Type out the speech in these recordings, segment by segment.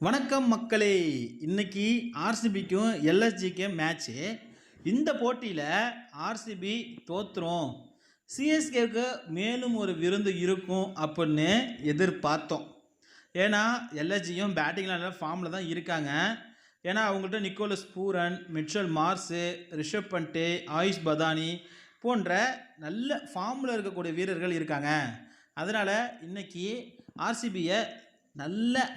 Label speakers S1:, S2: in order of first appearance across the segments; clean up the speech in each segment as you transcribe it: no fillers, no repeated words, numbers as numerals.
S1: வணக்கம் மக்களே. இன்னைக்கு ஆர்சிபிக்கும் எல்எஸ்ஜிக்கும் மேட்ச்சு. இந்த போட்டியில் ஆர்சிபி தோற்றுரும், சிஎஸ்கேவுக்கு மேலும் ஒரு விருந்து இருக்கும் அப்படின்னு எதிர்பார்த்தோம். ஏன்னா எல்எஸ்ஜியும் பேட்டிங்கில் நல்ல ஃபார்மில் தான் இருக்காங்க. ஏன்னா அவங்கள்ட்ட Nicholas Pooran, Mitchell Mars, Rishabh பண்ட்டு, ஆயுஷ் பதானி போன்ற நல்ல ஃபார்மில் இருக்கக்கூடிய வீரர்கள் இருக்காங்க. அதனால் இன்றைக்கி ஆர்சிபியை நல்ல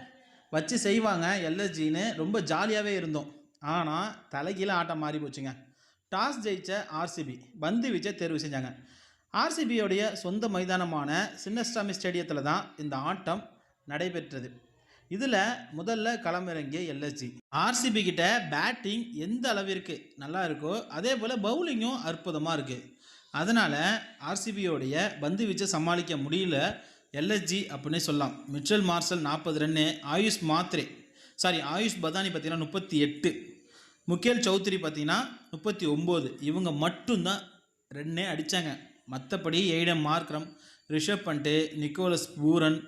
S1: வச்சு செய்வாங்க எல்எஸ்ஜின்னு ரொம்ப ஜாலியாகவே இருந்தோம். ஆனால் தலைகீழ ஆட்டம் மாறி போச்சுங்க. டாஸ் ஜெயித்த ஆர்சிபி பந்து வீச்சை தேர்வு செஞ்சாங்க. ஆர்சிபியோடைய சொந்த மைதானமான சின்னஸ்வாமி ஸ்டேடியத்தில் தான் இந்த ஆட்டம் நடைபெற்றது. இதில் முதல்ல களமிறங்கிய எல்எஸ்ஜி. ஆர்சிபி கிட்ட பேட்டிங் எந்த அளவிற்கு நல்லா இருக்கோ அதே போல் பவுலிங்கும் அற்புதமாக இருக்குது. அதனால் ஆர்சிபியோடைய பந்து வீச்சை சமாளிக்க முடியல எல்எஸ்ஜி அப்படின்னு சொல்லலாம். மிச்சல் மார்ஷல் 40 ரன்னு, ஆயுஷ் பதானி பார்த்தீங்கன்னா 38, முகேல் சௌத்ரி பார்த்தீங்கன்னா 39. இவங்க மட்டும்தான் ரன்னே அடித்தாங்க. மற்றபடி எய்டன் மார்க்ரம், ரிஷப் பண்ட்டு, நிக்கோலஸ் பூரன்,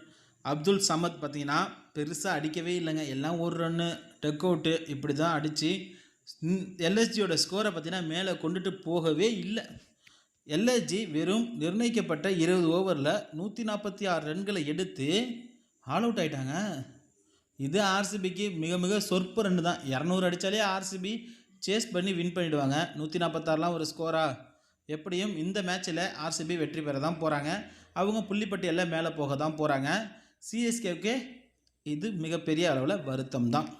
S1: அப்துல் சமத் பார்த்தீங்கன்னா பெருசாக அடிக்கவே இல்லைங்க. எல்லாம் ஒரு ரன்னு, டக் அவுட்டு இப்படி தான் அடித்து எல்எஸ்ஜியோட ஸ்கோரை பார்த்தீங்கன்னா மேலே கொண்டுட்டு போகவே இல்லை. எல்எஸ்ஜி வெறும் நிர்ணயிக்கப்பட்ட 20 ஓவரில் 146 ரன்களை எடுத்து ஆல் அவுட் ஆகிட்டாங்க. இது ஆர்சிபிக்கு மிக மிக சொற்ப ரன் தான். 200 அடித்தாலே ஆர்சிபி சேஸ் பண்ணி வின் பண்ணிவிடுவாங்க. 146லாம் ஒரு ஸ்கோரா? எப்படியும் இந்த மேட்ச்சில் ஆர்சிபி வெற்றி பெற தான் போகிறாங்க. அவங்க புள்ளிப்பட்டியலில் மேலே போக தான் போகிறாங்க. சிஎஸ்கேவுக்கு இது மிகப்பெரிய அளவில் வருத்தம் தான்.